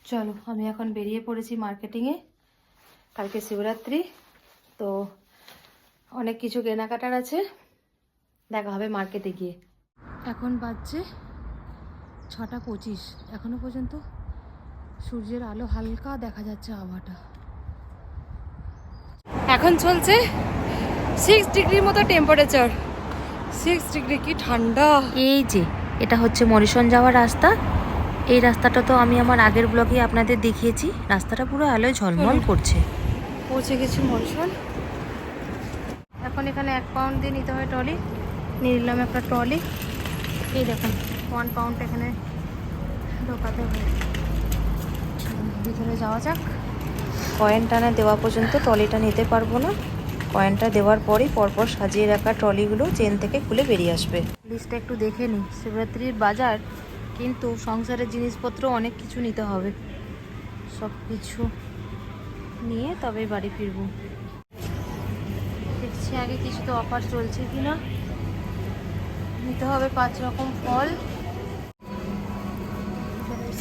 চলো আমি এখন বেরিয়ে পড়েছি মার্কেটিংয়ে। কালকে শিবরাত্রি, তো অনেক কিছু কেনাকাটার আছে, দেখা হবে মার্কেটে গিয়ে। এখন বাজছে 6:25, এখনো পর্যন্ত সূর্যের আলো হালকা দেখা যাচ্ছে। আবহাওয়াটা এখন চলছে 6 ডিগ্রির মতো টেম্পারেচার। 6 ডিগ্রি, কি ঠান্ডা। এই যে এটা হচ্ছে মরিশন যাওয়ার রাস্তা। এই রাস্তাটা তো আমি আমার আগের ব্লগে আপনাদের দেখিয়েছি। রাস্তাটা পুরো আলোয় ঝলমল করছে। পৌঁছে গেছি মরিশন। এখন এখানে 1 পাউন্ড দিয়ে নিতে হয় ট্রলি। নিয়ে নিলাম একটা ট্রলি। এই দেখুন 1 পাউন্ড এখানে ঢোকাতে হবে। ভিতরে যাওয়া যাক। কয়েন টানা দেওয়া পর্যন্ত ট্রলিটা নিতে পারবো না। কয়েনটা দেওয়ার পরই পরপর সাজিয়ে রাখা ট্রলিগুলো চেন থেকে খুলে বেরিয়ে আসবে। লিস্টটা একটু দেখে নিই। শিবরাত্রির বাজার, কিন্তু সংসারের জিনিসপত্র অনেক কিছু নিতে হবে। সব কিছু নিয়ে তবেই বাড়ি ফিরবো। দেখছি আগে কিছু তো অফার চলছে কিনা। নিতে হবে 5 রকম ফল,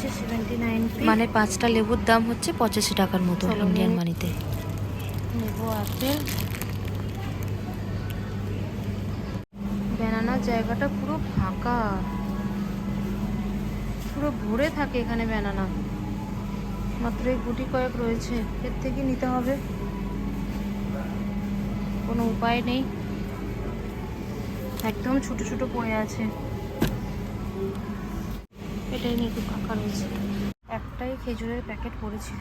79, মানে 5টা লেবুর দাম হচ্ছে 85 টাকার মতো ইন্ডিয়ান মানিতে। নেবো আপেল। ব্যানানার জায়গাটা পুরো ফাঁকা, পুরো ভরে থাকে এখানে ব্যানানা। মাত্র এই গুটি কয়েক রয়েছে, এর থেকে নিতে হবে, কোনো উপায় নেই। একদম ছোট ছোট পড়ে আছে, এটাই নিয়ে একটু ফাঁকা রয়েছে। একটাই খেজুরের প্যাকেট পড়েছিল।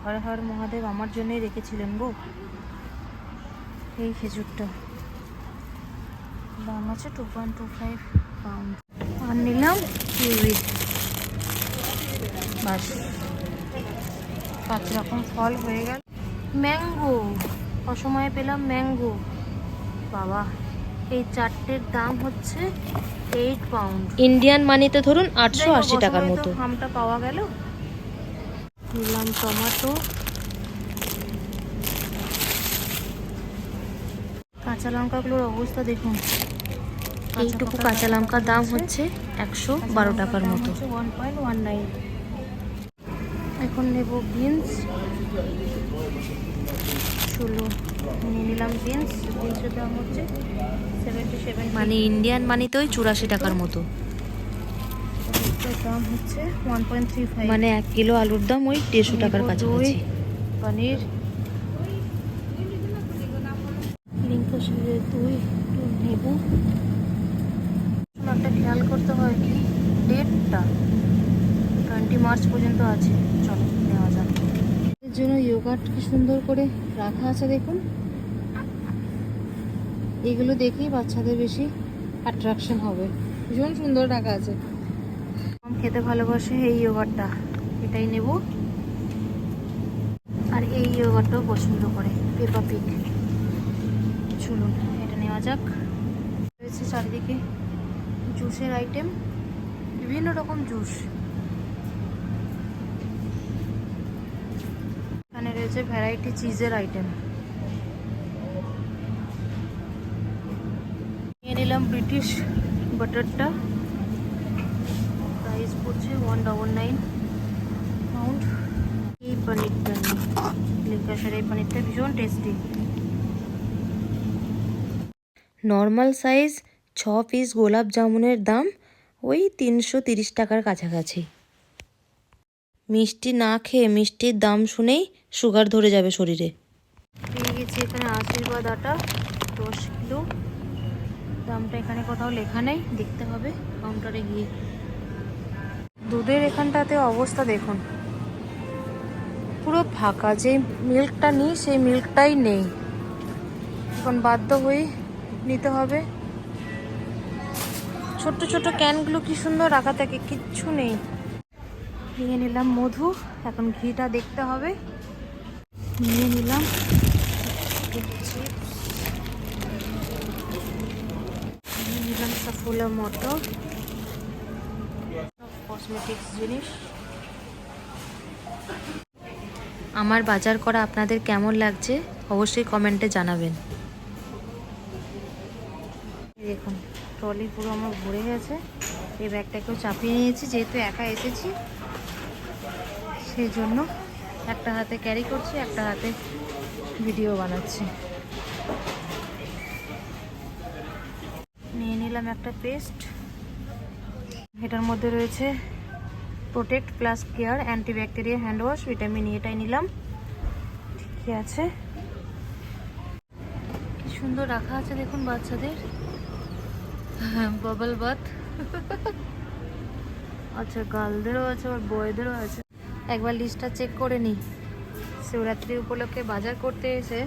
হর হর মহাদেব আমার জন্যই রেখেছিলেন গো এই খেজুরটা। দাম আছে 2.25 পাউন্ড। আর নিলাম কিউই। বাস 5 রকম ফল হয়ে গেল। ম্যাঙ্গো, অসময়ে পেলাম ম্যাঙ্গো। বাবা, এই 4টের দাম হচ্ছে 8 পাউন্ড ইন্ডিয়ান মানিতে, ধরুন 880 টাকার মতো। আমটা পাওয়া গেল। নিলাম টমেটো। কাঁচা লঙ্কাগুলোর অবস্থা দেখুন। এইটুকু কাঁচা লঙ্কার দাম হচ্ছে 112 টাকার মতো, 1.19। এখন নেব বিনস। চলো নিয়ে নিলাম বিনস। বিনসের দাম হচ্ছে 77, মানে ইন্ডিয়ান মানিতে ওই 84 টাকার মতো। দাম হচ্ছে 1.35, মানে 1 কিলো আলুর দাম ওই 150 টাকার কাছাকাছি। পনির, দই, একটু নেবো। একটা খেয়াল করতে হয়, কি ডেটটা 20 মার্চ পর্যন্ত আছে। চলো নেওয়া যাক। এর জন্য ইয়োগার্ট কি সুন্দর করে রাখা আছে দেখুন। এগুলো দেখেই বাচ্চাদের বেশি অ্যাট্রাকশন হবে। ভীষণ সুন্দর রাখা আছে। খেতে ভালোবাসে এই ইয়োগার্টটা, এটাই নেব। আর এই ইয়োগার্টটাও পছন্দ করে, পেপা পিগ। চলুন এটা নেওয়া যাক। রয়েছে চারিদিকে জুসের আইটেম, বিভিন্ন রকম জুস। এখানে রয়েছে ভ্যারাইটি চিজের আইটেম। নিয়ে নিলাম ব্রিটিশ বাটারটা। প্রাইস পড়ছে 199 পাউন্ড। এই পনিরটা লিকাসের, এই পনিরটা ভীষণ টেস্টি। নর্মাল সাইজ 6 পিস গোলাপ জামুনের দাম ওই 330 টাকার কাছাকাছি। মিষ্টি না খেয়ে মিষ্টির দাম শুনেই সুগার ধরে যাবে শরীরে। পেয়ে গেছি এখানে আশীর্বাদ আটা 10 কিলো। দামটা এখানে কোথাও লেখা নেই, দেখতে হবে কাউন্টারে গিয়ে। দুধের এখানটাতে অবস্থা দেখুন, পুরো ফাঁকা। যে মিল্কটা নিই সেই মিল্কটাই নেই। এখন বাধ্য হয়ে নিতে হবে। ছোট্ট ছোট ক্যানগুলো কি সুন্দর রাখা থাকে, কিচ্ছু নেই। নিয়ে নিলাম মধু। এখন ঘিটা দেখতে হবে। নিয়ে নিলাম সাফুলা মটর, কসমেটিক্স জিনিস। আমার বাজার করা আপনাদের কেমন লাগছে অবশ্যই কমেন্টে জানাবেন। দেখুন ট্রলি পুরো আমার ভরে গেছে। এই ব্যাগটাকেও চাপিয়ে নিয়েছি, যেহেতু একা এসেছি সেই জন্য একটা হাতে ক্যারি করছি, একটা হাতে ভিডিও বানাচ্ছি। নিয়ে নিলাম একটা পেস্ট, এটার মধ্যে রয়েছে protect plus care অ্যান্টিব্যাকটেরিয়া hand wash vitamin এটাই নিলাম। ঠিকই আছে, কি সুন্দর রাখা আছে দেখুন বাচ্চাদের বাবল বাথ। আচ্ছা, গার্লদেরও আছে আর বয়দেরও আছে। একবার লিস্টটা চেক করে নিই। শিবরাত্রি উপলক্ষে বাজার করতে এসে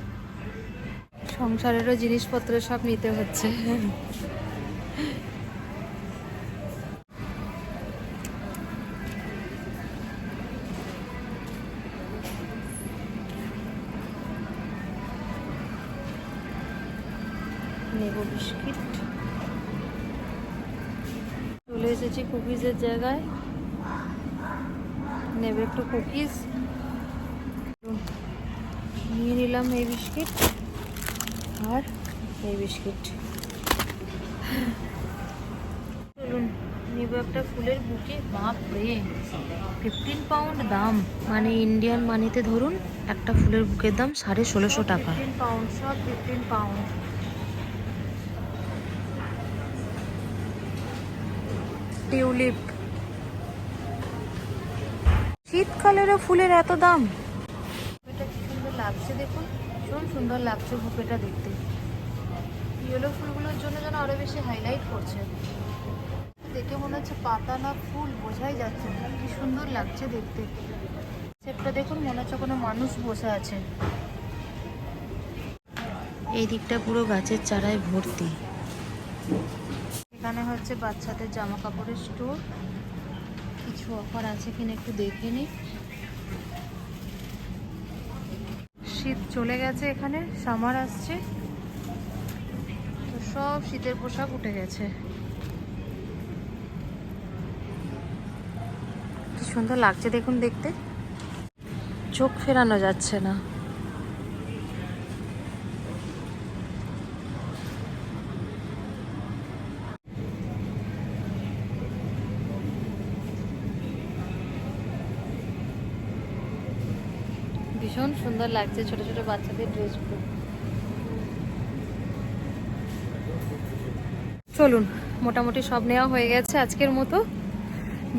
সংসারেরও জিনিসপত্র সব নিতে হচ্ছে। নেব বিস্কিট। চলে এসেছি কুকিজের জায়গায়, নেব একটু কুকিজ। নিয়ে নিলাম এই বিস্কিট আর এই বিস্কিট। চলুন নেব একটা ফুলের বুকে। বাপরে, 15 পাউন্ড দাম, মানে ইন্ডিয়ান মানিতে ধরুন একটা ফুলের বুকের দাম 1650 টাকা। 15 পাউন্ড, সব 15 পাউন্ড। টিউলিপ, শীতকালেরও ফুলের এত দাম। এটা কি সুন্দর লাগছে দেখুন, ভীষণ সুন্দর লাগছে বুকেটা দেখতে। ইয়েলো ফুলগুলোর জন্য যেন আরো বেশি হাইলাইট করছে। দেখে মনে হচ্ছে পাতা না ফুল বোঝাই যাচ্ছে না, কি সুন্দর লাগছে দেখতে। সেটটা দেখুন, মনে হচ্ছে কোনো মানুষ বসে আছে। এই দিকটা পুরো গাছের চারায় ভর্তি। এখানে হচ্ছে বাচ্চাদের জামা কাপড়ের স্টোর। কিছু অফার আছে কিনা একটু দেখে নিই। শীত চলে গেছে, এখানে সামার আসছে, তো সব শীতের পোশাক উঠে গেছে। কি সুন্দর লাগছে দেখুন দেখতে, চোখ ফেরানো যাচ্ছে না। ভীষণ সুন্দর লাগছে ছোট ছোট বাচ্চাদের ড্রেসগুলো। চলুন, মোটামুটি সব নেওয়া হয়ে গেছে আজকের মতো।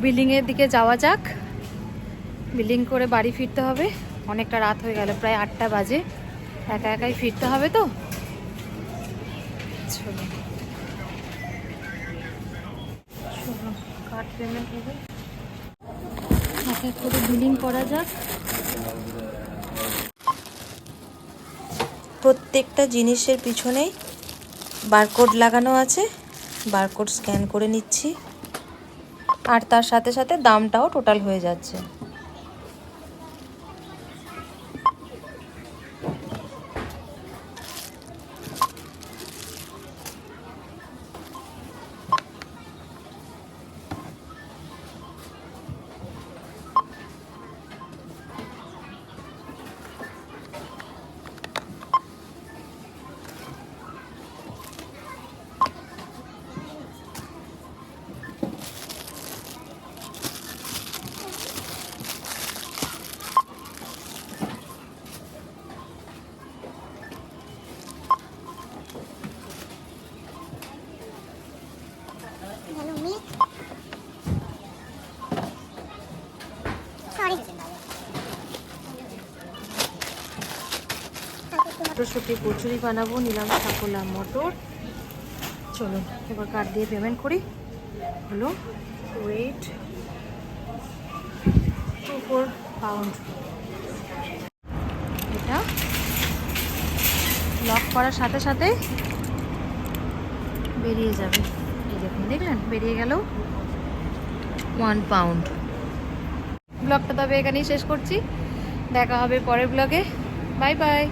বিল্ডিংয়ের দিকে যাওয়া যাক। বিল্ডিং করে বাড়ি ফিরতে হবে, অনেকটা রাত হয়ে গেল, প্রায় 8টা বাজে। একা একাই ফিরতে হবে তো। চলুন চলুন, কার্ড পেমেন্ট হবে, এক এক করে বিলিং করা যাক। প্রত্যেকটা জিনিসের পিছনেই বারকোড লাগানো আছে, বারকোড স্ক্যান করে নিচ্ছি, আর তার সাথে সাথে দামটাও টোটাল হয়ে যাচ্ছে। মটরশুঁটি কচুরি বানাবো, নিলাম সাফোলা মটর। চলুন এবার কার্ড দিয়ে পেমেন্ট করি। হলো ওয়েট 24 পাউন্ড। এটা লক করার সাথে সাথে বেরিয়ে যাবে। এই দেখুন, দেখলেন বেরিয়ে গেল 1 পাউন্ড। ব্লগটা তবে এখানেই শেষ করছি, দেখা হবে পরের ব্লগে। Bye bye.